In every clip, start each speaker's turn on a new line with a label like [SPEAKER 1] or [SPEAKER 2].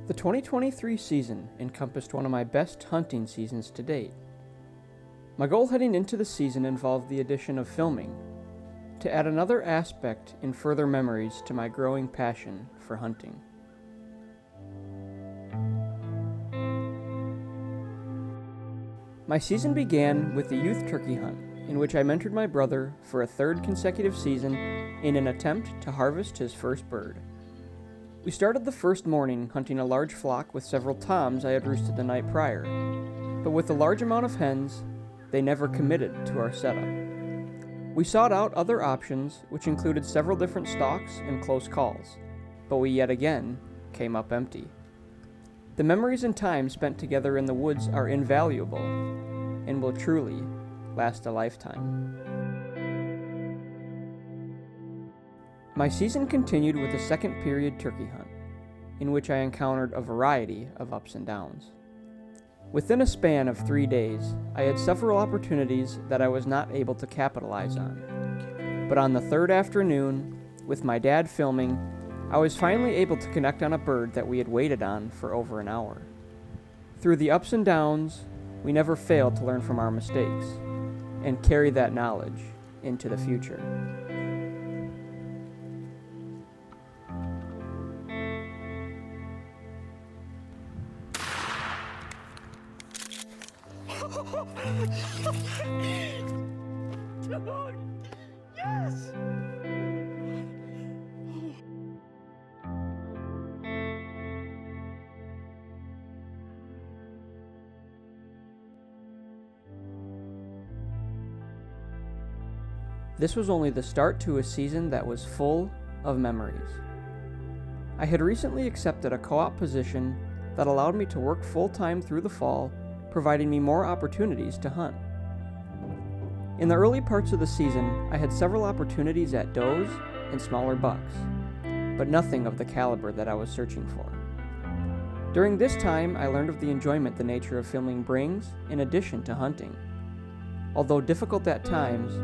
[SPEAKER 1] The 2023 season encompassed one of my best hunting seasons to date. My goal heading into the season involved the addition of filming, to add another aspect and further memories to my growing passion for hunting. My season began with the youth turkey hunt, in which I mentored my brother for a third consecutive season in an attempt to harvest his first bird. We started the first morning hunting a large flock with several toms I had roosted the night prior, but with a large amount of hens, they never committed to our setup. We sought out other options, which included several different stalks and close calls, but we yet again came up empty. The memories and time spent together in the woods are invaluable and will truly last a lifetime. My season continued with a second period turkey hunt, in which I encountered a variety of ups and downs. Within a span of 3 days, I had several opportunities that I was not able to capitalize on. But on the third afternoon, with my dad filming, I was finally able to connect on a bird that we had waited on for over an hour. Through the ups and downs, we never failed to learn from our mistakes and carry that knowledge into the future.
[SPEAKER 2] Yes!
[SPEAKER 1] This was only the start to a season that was full of memories. I had recently accepted a co-op position that allowed me to work full-time through the fall, providing me more opportunities to hunt. In the early parts of the season, I had several opportunities at does and smaller bucks, but nothing of the caliber that I was searching for. During this time, I learned of the enjoyment the nature of filming brings in addition to hunting. Although difficult at times,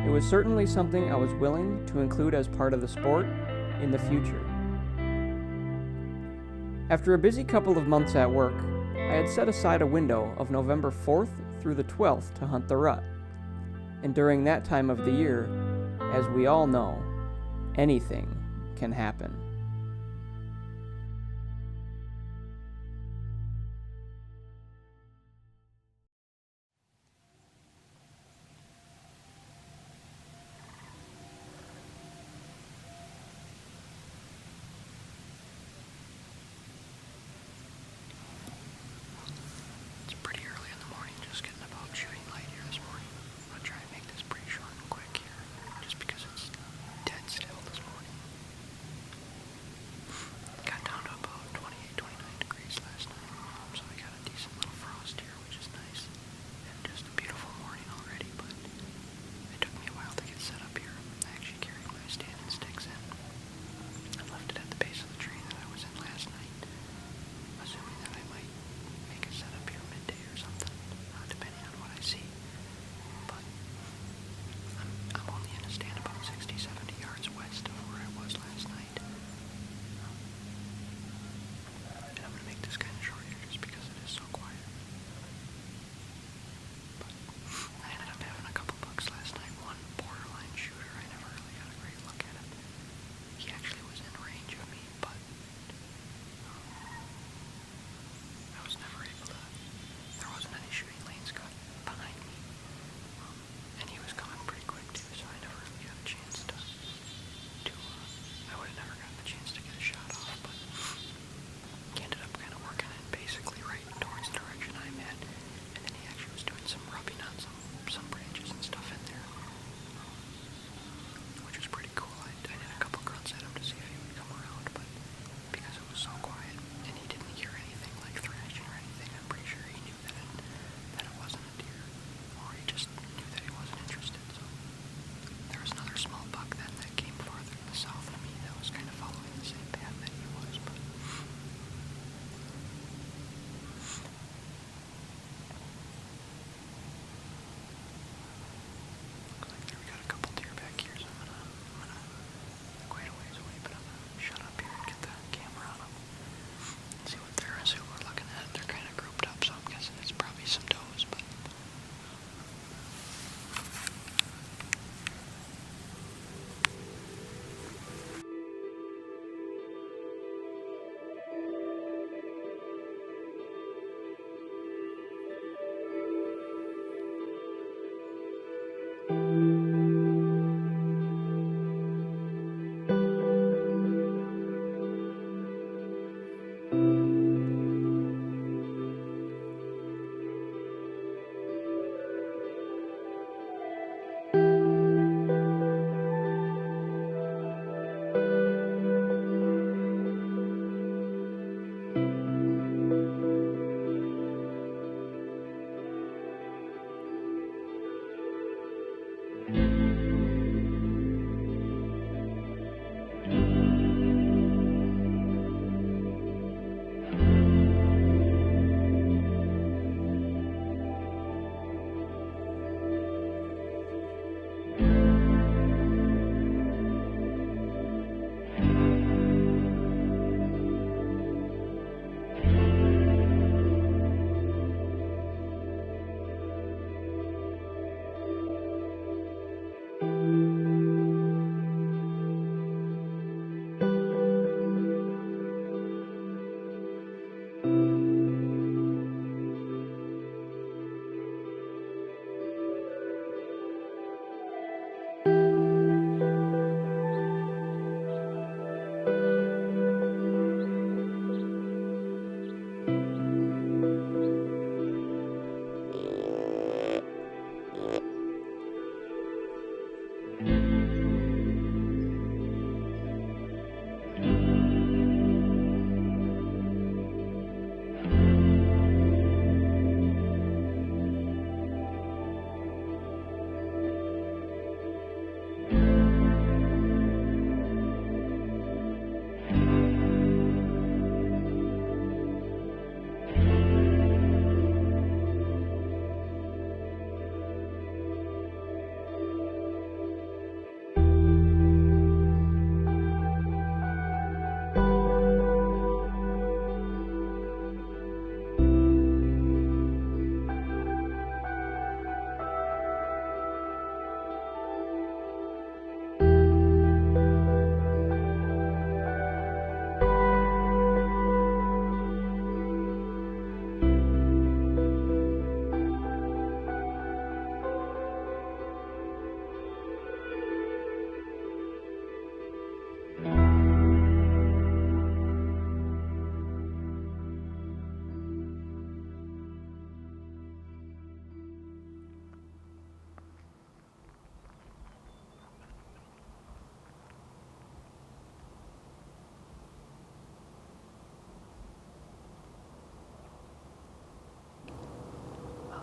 [SPEAKER 1] it was certainly something I was willing to include as part of the sport in the future. After a busy couple of months at work, I had set aside a window of November 4th through the 12th to hunt the rut. And during that time of the year, as we all know, anything can happen.
[SPEAKER 2] It's pretty early in the morning, just getting about shooting light here this morning. I'm gonna try and make this pretty short and quick here, just because it's dead still this morning.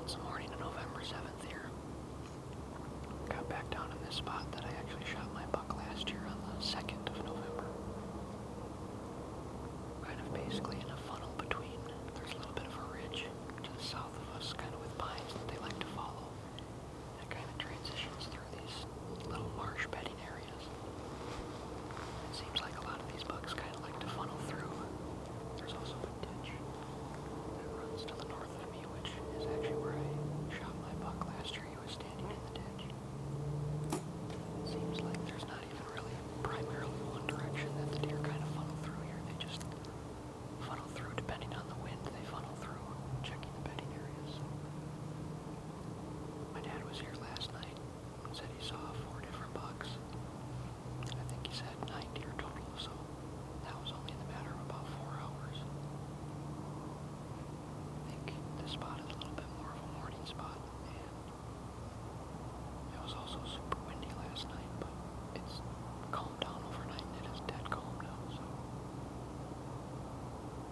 [SPEAKER 2] It's the morning of November 7th here. Got back down in this spot that I actually shot my buck last year on the 2nd of November. Kind of basically in a funnel between, there's a little bit of a ridge to the south of us, kind of with pines that they like to follow. And it kind of transitions through these little marsh bedding areas. It seems like a lot of these bucks kind of like to funnel through. There's also a ditch that runs to the north of me, which is actually where I shot my buck last year. He was standing in the ditch. It seems like there's not even really primarily one direction that the deer kind of funnel through here. They just funnel through depending on the wind. They funnel through, checking the bedding areas. My dad was here last night and said he saw 4 different bucks. I think he said 9 deer total, so that was only in the matter of about 4 hours. I think this spot is a little bit more of a morning spot, and it was also super windy last night, but it's calmed down overnight and it is dead calm now, so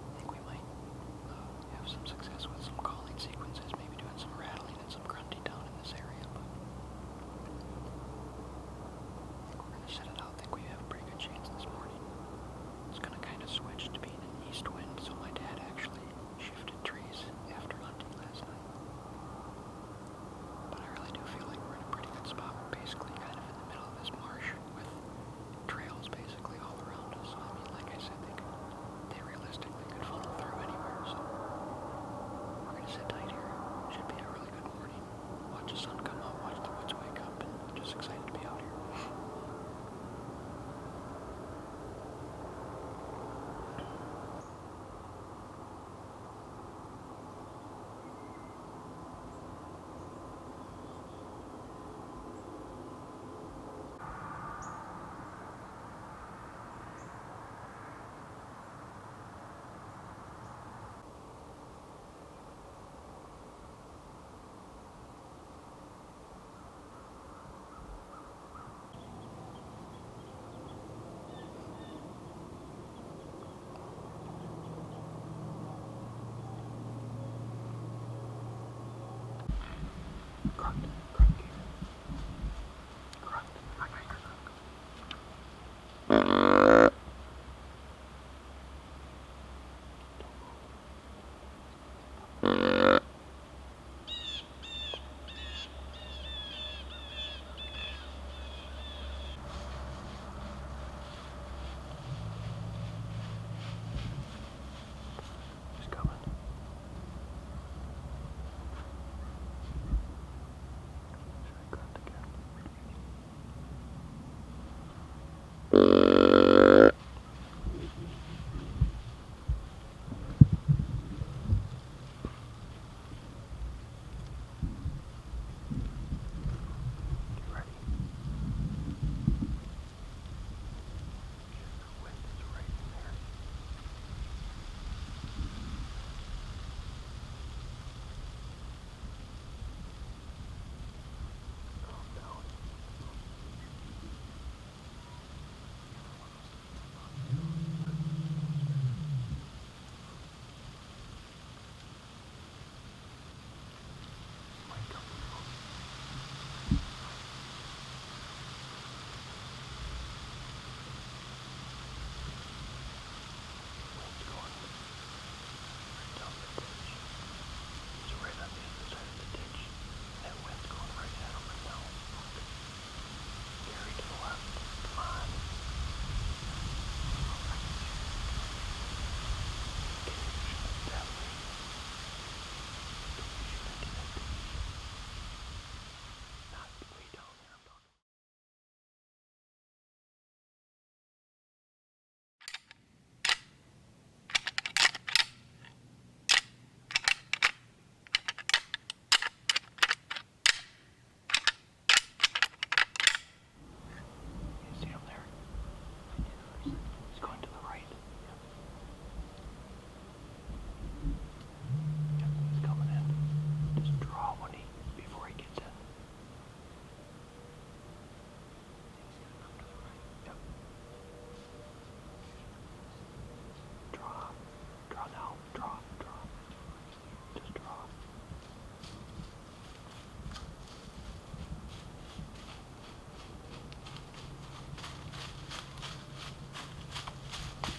[SPEAKER 2] I think we might have some success with some calling sequences, maybe doing some rattling and some grunting down in this area, but I think we're going to set it out. I think we have a pretty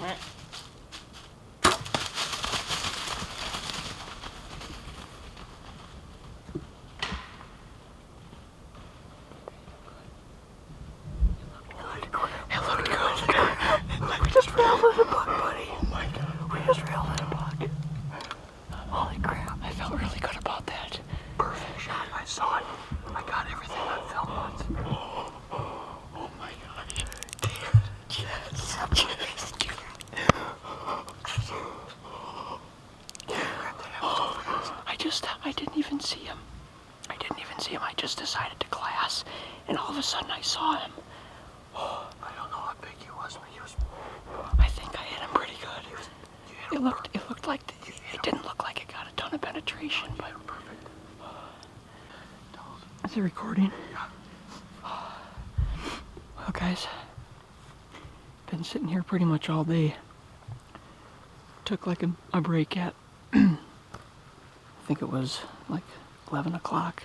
[SPEAKER 2] We just rattled a buck, buddy. Oh my god. We just rattled a buck. Holy crap. I felt really good about that. Perfect shot. I saw it. I got everything on film once. Oh my gosh. Dude. Yes. I didn't even see him. I just decided to glass, and all of a sudden I saw him. I don't know how big he was, but he was. I think I hit him pretty good. It looked like it didn't look like it got a ton of penetration, but perfect. Is it recording? Yeah. Well, guys, been sitting here pretty much all day. Took like a break at I think it was like 11 o'clock.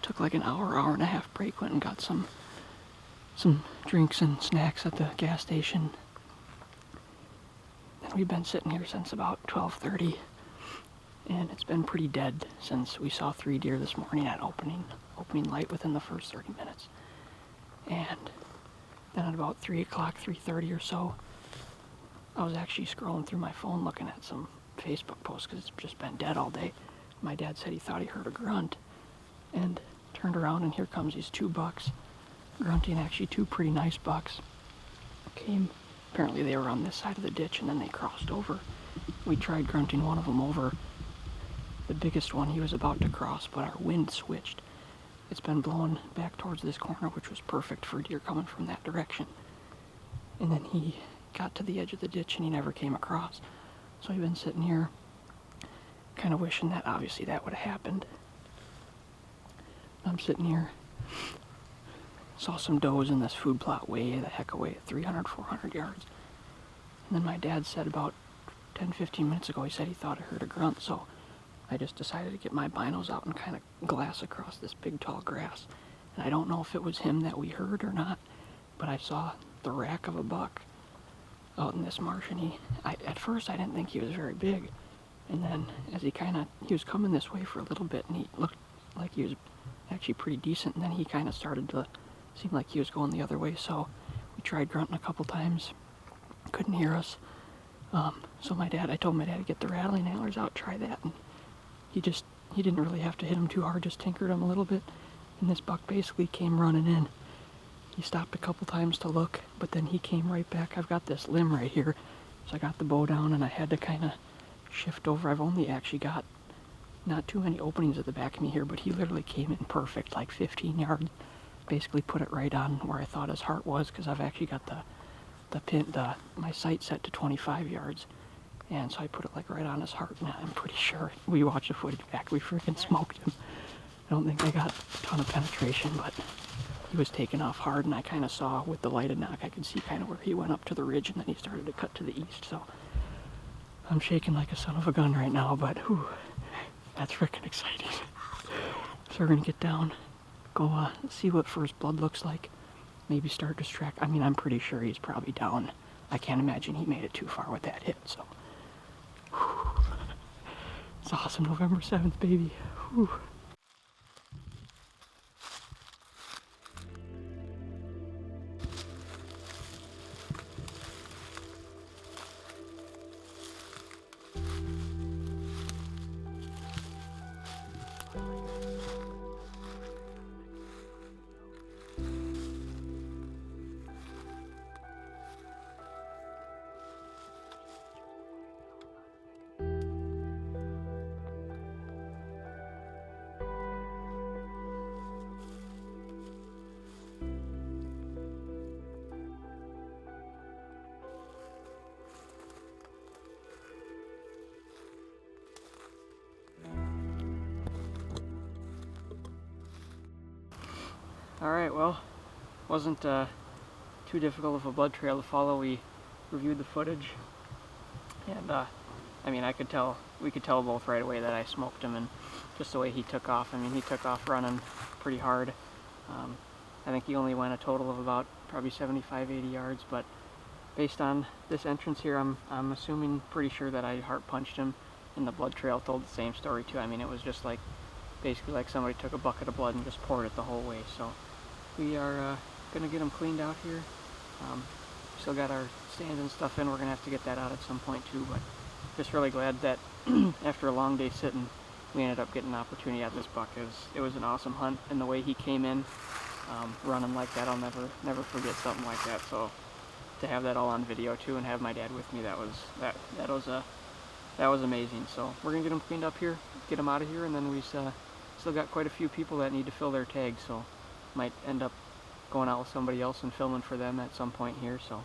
[SPEAKER 2] Took like an hour and a half break. Went and got some drinks and snacks at the gas station. And we've been sitting here since about 12:30, and it's been pretty dead since we saw 3 deer this morning at opening light within the first 30 minutes. And then at about 3 o'clock, 3:30 or so, I was actually scrolling through my phone looking at some Facebook posts because it's just been dead all day. My dad said he thought he heard a grunt, and turned around, and here comes these 2 bucks grunting, actually 2 pretty nice bucks. Came, apparently they were on this side of the ditch, and then they crossed over. We tried grunting one of them over. The biggest one he was about to cross, but our wind switched. It's been blowing back towards this corner, which was perfect for deer coming from that direction. And then he got to the edge of the ditch and he never came across. So I've been sitting here kind of wishing that obviously that would have happened. I'm sitting here, saw some does in this food plot way the heck away at 300, 400 yards. And then my dad said about 10, 15 minutes ago, he said he thought I heard a grunt, so I just decided to get my binos out and kind of glass across this big tall grass. And I don't know if it was him that we heard or not, but I saw the rack of a buck out in this marsh, and at first I didn't think he was very big. And then as he was coming this way for a little bit, and he looked like he was actually pretty decent, and then he kind of started to seem like he was going the other way, so we tried grunting a couple times, couldn't hear us. So I told my dad to get the rattling antlers out, try that, and he didn't really have to hit him too hard, just tinkered him a little bit, and this buck basically came running in. He stopped a couple times to look, but then he came right back. I've got this limb right here, so I got the bow down, and I had to kind of shift over. I've only actually got not too many openings at the back of me here, but he literally came in perfect, like 15 yards. Basically put it right on where I thought his heart was, because I've actually got my sight set to 25 yards, and so I put it like right on his heart, and I'm pretty sure we watched the footage back. We freaking smoked him. I don't think I got a ton of penetration, but he was taking off hard, and I kind of saw with the lighted knock, I could see kind of where he went up to the ridge, and then he started to cut to the east. So I'm shaking like a son of a gun right now, but whew, that's freaking exciting. So we're gonna get down, go see what first blood looks like, maybe start to track. I mean, I'm pretty sure he's probably down. I can't imagine he made it too far with that hit, so whew. It's awesome. November 7th, baby. Whew. Alright, well, wasn't too difficult of a blood trail to follow. We reviewed the footage, and I mean, we could tell both right away that I smoked him, and just the way he took off. I mean, he took off running pretty hard. I think he only went a total of about probably 75, 80 yards, but
[SPEAKER 1] based on this entrance here, I'm assuming, pretty sure that I heart punched him, and the blood trail told the same story too. I mean, it was just like, basically like somebody took a bucket of blood and just poured it the whole way. So we are gonna get him cleaned out here. Still got our stands and stuff in. We're gonna have to get that out at some point too, but just really glad that after a long day sitting, we ended up getting an opportunity at this buck. It was an awesome hunt, and the way he came in, running like that, I'll never forget something like that. So to have that all on video too, and have my dad with me, that was amazing. So we're gonna get him cleaned up here, get him out of here, and then we still got quite a few people that need to fill their tags. So might end up going out with somebody else and filming for them at some point here. So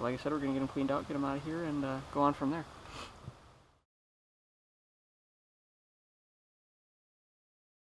[SPEAKER 1] like I said, we're gonna get him cleaned out, get him out of here, and go on from there.